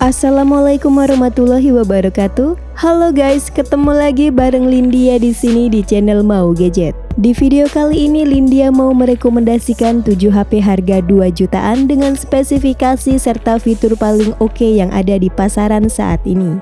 Assalamualaikum warahmatullahi wabarakatuh. Halo guys, ketemu lagi bareng Lindia di sini di channel Mau Gadget. Di video kali ini Lindia mau merekomendasikan 7 HP harga 2 jutaan dengan spesifikasi serta fitur paling oke yang ada di pasaran saat ini.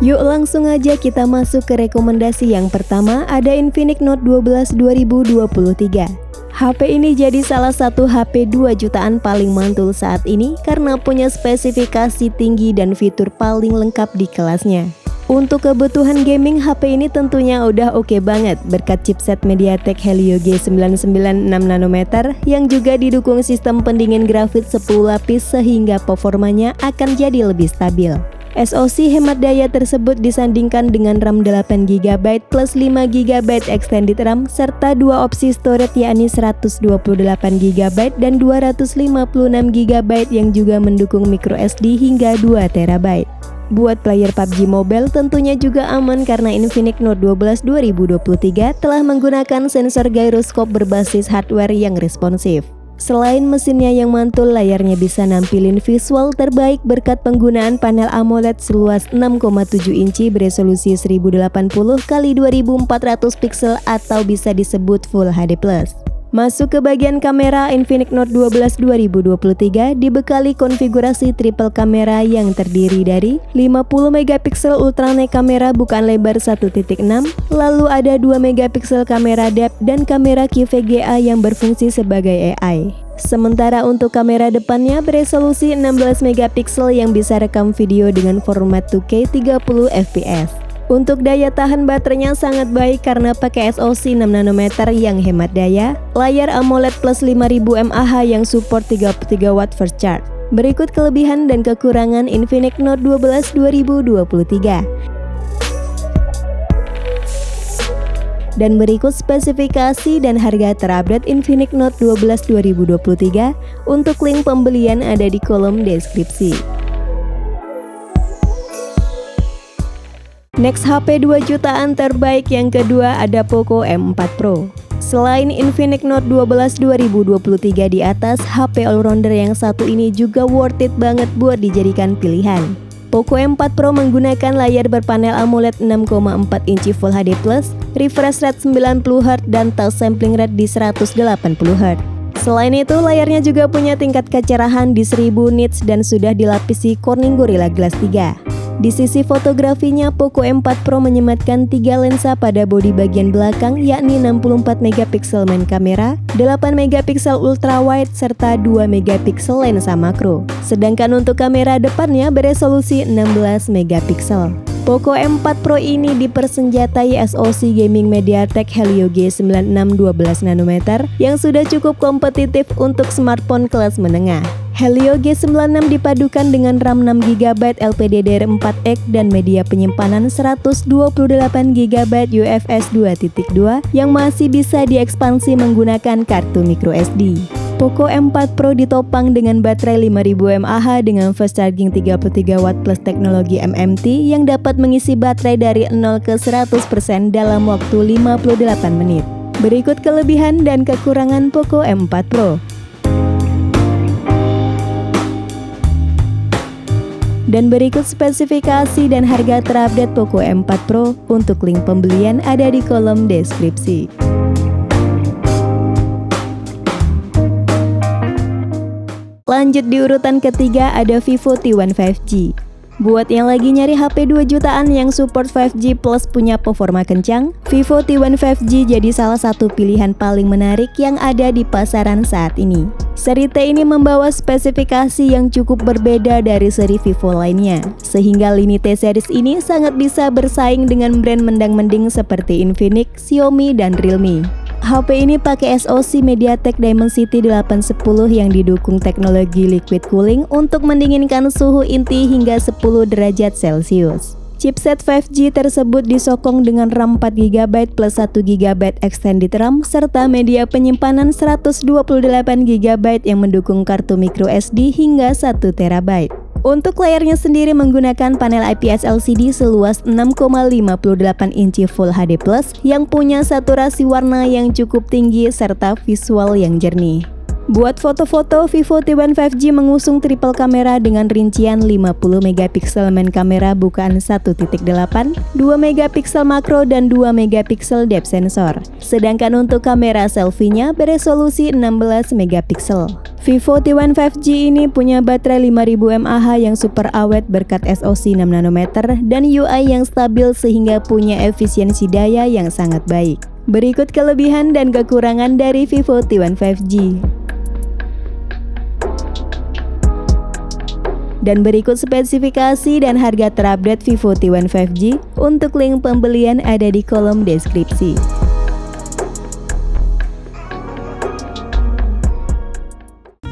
Yuk langsung aja kita masuk ke rekomendasi yang pertama, ada Infinix Note 12 2023. HP ini jadi salah satu HP 2 jutaan paling mantul saat ini karena punya spesifikasi tinggi dan fitur paling lengkap di kelasnya. Untuk kebutuhan gaming, HP ini tentunya udah oke banget berkat chipset MediaTek Helio G99 6nm yang juga didukung sistem pendingin grafis 10 lapis sehingga performanya akan jadi lebih stabil. SoC hemat daya tersebut disandingkan dengan RAM 8GB plus 5GB extended RAM serta 2 opsi storage yakni 128GB dan 256GB yang juga mendukung microSD hingga 2TB. Buat player PUBG Mobile tentunya juga aman karena Infinix Note 12 2023 telah menggunakan sensor gyroscope berbasis hardware yang responsif. Selain mesinnya yang mantul, layarnya bisa nampilin visual terbaik berkat penggunaan panel AMOLED seluas 6,7 inci beresolusi 1080x2400 pixel atau bisa disebut Full HD+. Masuk ke bagian kamera, Infinix Note 12 2023 dibekali konfigurasi triple kamera yang terdiri dari 50 megapiksel ultranaik kamera bukan lebar 1.6, lalu ada 2 megapiksel kamera depth dan kamera QVGA yang berfungsi sebagai AI. Sementara untuk kamera depannya beresolusi 16 megapiksel yang bisa rekam video dengan format 2K 30 fps. Untuk daya tahan baterainya sangat baik karena pakai SoC 6nm yang hemat daya, layar AMOLED plus 5000 mAh yang support 33W fast charge. Berikut kelebihan dan kekurangan Infinix Note 12 2023. Dan berikut spesifikasi dan harga terupdate Infinix Note 12 2023. Untuk link pembelian ada di kolom deskripsi. Next HP 2 jutaan terbaik yang kedua ada Poco M4 Pro. Selain Infinix Note 12 2023 di atas, HP all-rounder yang satu ini juga worth it banget buat dijadikan pilihan. Poco M4 Pro menggunakan layar berpanel AMOLED 6,4 inci Full HD+, refresh rate 90Hz dan touch sampling rate di 180Hz. Selain itu, layarnya juga punya tingkat kecerahan di 1000 nits dan sudah dilapisi Corning Gorilla Glass 3. Di sisi fotografinya, Poco M4 Pro menyematkan 3 lensa pada bodi bagian belakang yakni 64 megapiksel main kamera, 8 megapiksel ultra wide serta 2 megapiksel lensa makro. Sedangkan untuk kamera depannya beresolusi 16 megapiksel. Poco M4 Pro ini dipersenjatai SoC gaming MediaTek Helio G96 12nm yang sudah cukup kompetitif untuk smartphone kelas menengah. Helio G96 dipadukan dengan RAM 6GB LPDDR4X dan media penyimpanan 128GB UFS 2.2 yang masih bisa diekspansi menggunakan kartu microSD. Poco M4 Pro ditopang dengan baterai 5000 mAh dengan fast charging 33W plus teknologi MMT yang dapat mengisi baterai dari 0 ke 100% dalam waktu 58 menit. Berikut kelebihan dan kekurangan Poco M4 Pro. Dan berikut spesifikasi dan harga terupdate Poco M4 Pro. Untuk link pembelian ada di kolom deskripsi. Lanjut di urutan ketiga ada Vivo T1 5G. Buat yang lagi nyari HP 2 jutaan yang support 5G plus punya performa kencang, Vivo T1 5G jadi salah satu pilihan paling menarik yang ada di pasaran saat ini. Seri T ini membawa spesifikasi yang cukup berbeda dari seri Vivo lainnya, sehingga lini T series ini sangat bisa bersaing dengan brand mendang-mending seperti Infinix, Xiaomi, dan Realme. HP ini pakai SoC MediaTek Dimensity 810 yang didukung teknologi liquid cooling untuk mendinginkan suhu inti hingga 10 derajat Celcius. Chipset 5G tersebut disokong dengan RAM 4GB plus 1GB extended RAM serta media penyimpanan 128GB yang mendukung kartu microSD hingga 1TB. Untuk layarnya sendiri menggunakan panel IPS LCD seluas 6,58 inci Full HD+ yang punya saturasi warna yang cukup tinggi serta visual yang jernih. Buat foto-foto, Vivo T1 5G mengusung triple kamera dengan rincian 50 megapiksel main kamera bukaan 1.8, 2 megapiksel makro dan 2 megapiksel depth sensor. Sedangkan untuk kamera selfie-nya beresolusi 16 megapiksel. Vivo T1 5G ini punya baterai 5000 mAh yang super awet berkat SoC 6 nanometer dan UI yang stabil sehingga punya efisiensi daya yang sangat baik. Berikut kelebihan dan kekurangan dari Vivo T1 5G. Dan berikut spesifikasi dan harga terupdate Vivo T1 5G. Untuk link pembelian ada di kolom deskripsi.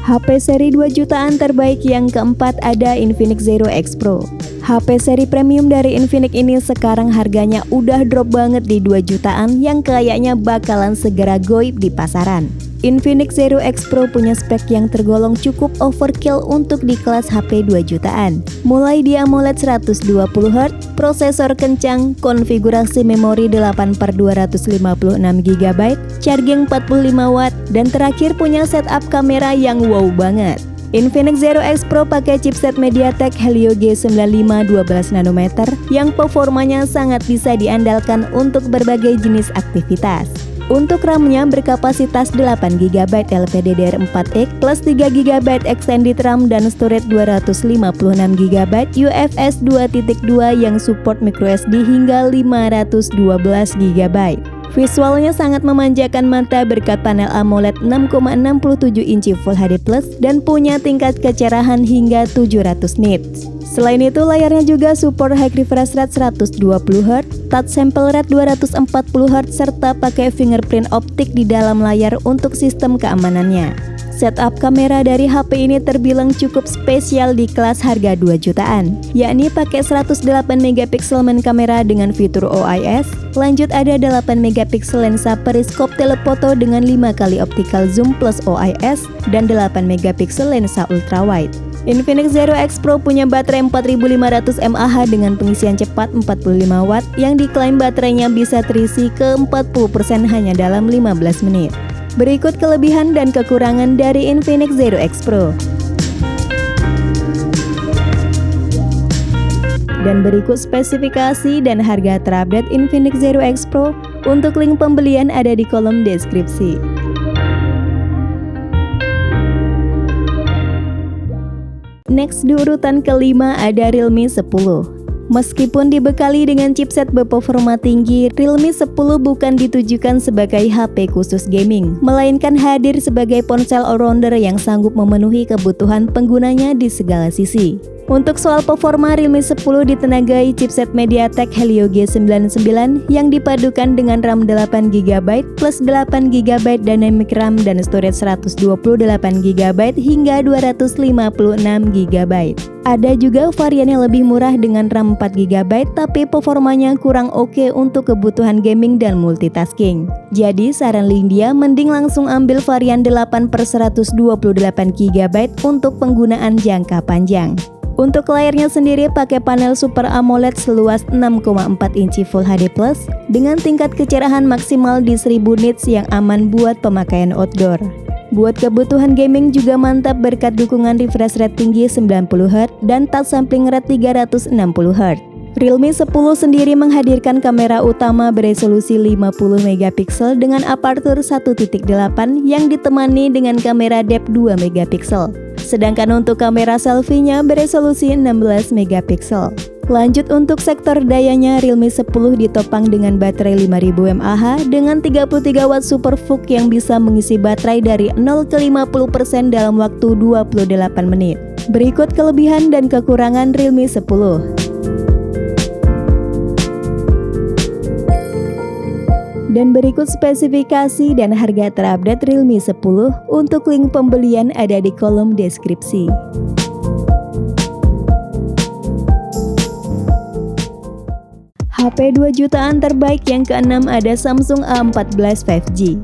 HP seri 2 jutaan terbaik yang keempat ada Infinix Zero X Pro. HP seri premium dari Infinix ini sekarang harganya udah drop banget di 2 jutaan yang kayaknya bakalan segera goib di pasaran. Infinix Zero X Pro punya spek yang tergolong cukup overkill untuk di kelas HP 2 jutaan. Mulai di AMOLED 120Hz, prosesor kencang, konfigurasi memori 8/256GB, charging 45W, dan terakhir punya setup kamera yang wow banget. Infinix Zero X Pro pakai chipset MediaTek Helio G95 12 nanometer yang performanya sangat bisa diandalkan untuk berbagai jenis aktivitas. Untuk RAM-nya berkapasitas 8GB LPDDR4X plus 3GB extended RAM dan storage 256GB UFS 2.2 yang support microSD hingga 512GB. Visualnya sangat memanjakan mata berkat panel AMOLED 6,67 inci Full HD Plus dan punya tingkat kecerahan hingga 700 nits. Selain itu, layarnya juga support high refresh rate 120Hz, touch sample rate 240Hz, serta pakai fingerprint optik di dalam layar untuk sistem keamanannya. Setup kamera dari HP ini terbilang cukup spesial di kelas harga 2 jutaan, yakni pakai 108 megapiksel main kamera dengan fitur OIS, lanjut ada 8 megapiksel lensa periskop telefoto dengan 5 kali optical zoom plus OIS, dan 8 megapiksel lensa ultrawide. Infinix Zero X Pro punya baterai 4500 mAh dengan pengisian cepat 45W yang diklaim baterainya bisa terisi ke 40% hanya dalam 15 menit. Berikut kelebihan dan kekurangan dari Infinix Zero X Pro. Dan berikut spesifikasi dan harga terupdate Infinix Zero X Pro. Untuk link pembelian ada di kolom deskripsi. Next di urutan kelima ada Realme 10. Meskipun dibekali dengan chipset berperforma tinggi, Realme 10 bukan ditujukan sebagai HP khusus gaming, melainkan hadir sebagai ponsel all-rounder yang sanggup memenuhi kebutuhan penggunanya di segala sisi. Untuk soal performa, Realme 10 ditenagai chipset MediaTek Helio G99 yang dipadukan dengan RAM 8GB plus 8GB dynamic RAM dan storage 128GB hingga 256GB. Ada juga varian yang lebih murah dengan RAM 4GB tapi performanya kurang oke untuk kebutuhan gaming dan multitasking. Jadi saran Lindia mending langsung ambil varian 8/128GB untuk penggunaan jangka panjang. Untuk layarnya sendiri pakai panel Super AMOLED seluas 6,4 inci Full HD Plus dengan tingkat kecerahan maksimal di 1000 nits yang aman buat pemakaian outdoor. Buat kebutuhan gaming juga mantap berkat dukungan refresh rate tinggi 90Hz dan touch sampling rate 360Hz. Realme 10 sendiri menghadirkan kamera utama beresolusi 50 megapiksel dengan aperture 1.8 yang ditemani dengan kamera depth 2 megapiksel. Sedangkan untuk kamera selfie-nya beresolusi 16 megapiksel. Lanjut untuk sektor dayanya, Realme 10 ditopang dengan baterai 5000 mAh dengan 33W Super VOOC yang bisa mengisi baterai dari 0 ke 50% dalam waktu 28 menit. Berikut kelebihan dan kekurangan Realme 10. Dan berikut spesifikasi dan harga terupdate Realme 10. Untuk link pembelian ada di kolom deskripsi. HP 2 jutaan terbaik yang keenam ada Samsung A14 5G.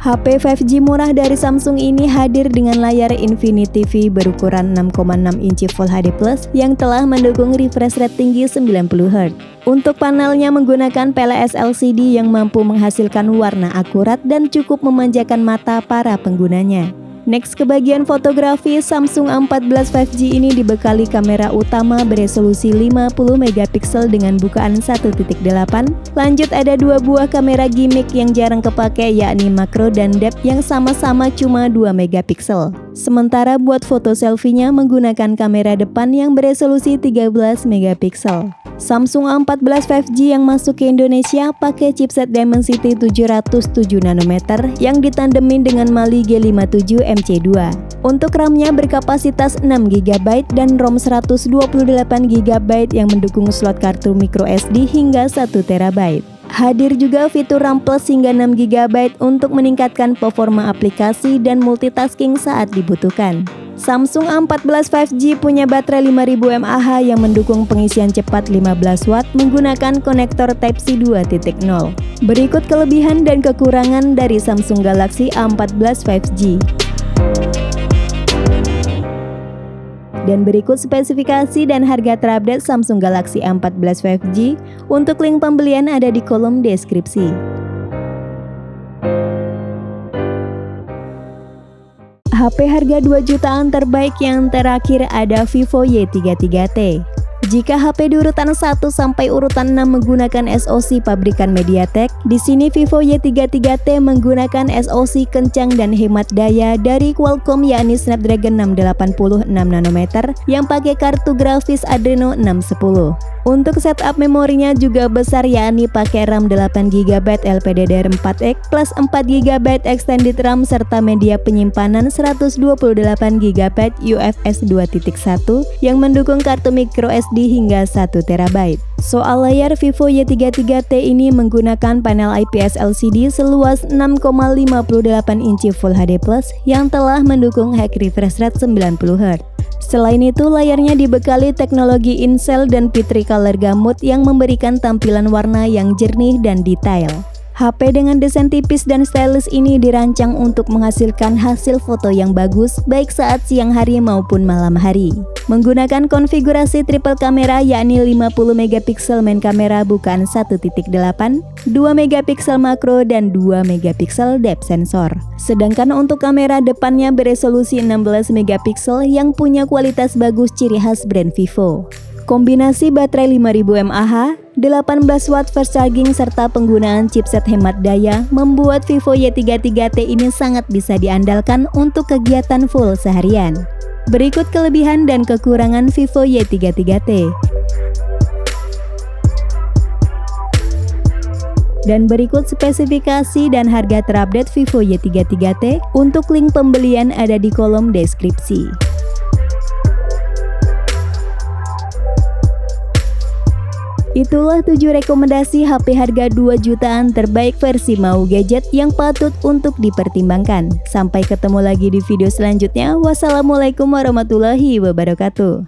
HP 5G murah dari Samsung ini hadir dengan layar Infinity V berukuran 6,6 inci Full HD Plus yang telah mendukung refresh rate tinggi 90Hz. Untuk panelnya menggunakan PLS LCD yang mampu menghasilkan warna akurat dan cukup memanjakan mata para penggunanya. Next ke bagian fotografi, Samsung A14 5G ini dibekali kamera utama beresolusi 50 megapiksel dengan bukaan 1.8. Lanjut ada dua buah kamera gimmick yang jarang kepake, yakni makro dan depth yang sama-sama cuma 2 megapiksel. Sementara buat foto selfie-nya menggunakan kamera depan yang beresolusi 13 megapiksel. Samsung A14 5G yang masuk ke Indonesia pakai chipset Dimensity 707 nanometer yang ditandemin dengan Mali G57 MC2. Untuk RAM-nya berkapasitas 6 GB dan ROM 128 GB yang mendukung slot kartu microSD hingga 1 TB. Hadir juga fitur RAM Plus hingga 6 GB untuk meningkatkan performa aplikasi dan multitasking saat dibutuhkan. Samsung A14 5G punya baterai 5000 mAh yang mendukung pengisian cepat 15 Watt menggunakan konektor Type-C 2.0. Berikut kelebihan dan kekurangan dari Samsung Galaxy A14 5G. Dan berikut spesifikasi dan harga terupdate Samsung Galaxy A14 5G. Untuk link pembelian ada di kolom deskripsi. HP harga 2 jutaan terbaik yang terakhir ada Vivo Y33T. Jika HP di urutan 1 sampai urutan 6 menggunakan SoC pabrikan MediaTek, di sini Vivo Y33T menggunakan SoC kencang dan hemat daya dari Qualcomm yakni Snapdragon 680 6 nanometer yang pakai kartu grafis Adreno 610. Untuk setup memorinya juga besar yakni pakai RAM 8GB LPDDR4X plus 4GB extended RAM serta media penyimpanan 128GB UFS 2.1 yang mendukung kartu microSD hingga 1 TB. Soal layar, Vivo Y33T ini menggunakan panel IPS LCD seluas 6,58 inci Full HD Plus yang telah mendukung high refresh rate 90Hz. Selain itu, layarnya dibekali teknologi in-cell dan P3 Color Gamut yang memberikan tampilan warna yang jernih dan detail. HP dengan desain tipis dan stylish ini dirancang untuk menghasilkan hasil foto yang bagus baik saat siang hari maupun malam hari. Menggunakan konfigurasi triple kamera yakni 50 megapiksel main kamera bukaan 1.8, 2 megapiksel makro dan 2 megapiksel depth sensor. Sedangkan untuk kamera depannya beresolusi 16 megapiksel yang punya kualitas bagus ciri khas brand Vivo. Kombinasi baterai 5000 mAh, 18 Watt fast charging serta penggunaan chipset hemat daya membuat Vivo Y33T ini sangat bisa diandalkan untuk kegiatan full seharian. Berikut kelebihan dan kekurangan Vivo Y33T. Dan berikut spesifikasi dan harga terupdate Vivo Y33T. Untuk link pembelian ada di kolom deskripsi. Itulah 7 rekomendasi HP harga 2 jutaan terbaik versi Mau Gadget yang patut untuk dipertimbangkan. Sampai ketemu lagi di video selanjutnya. Wassalamualaikum warahmatullahi wabarakatuh.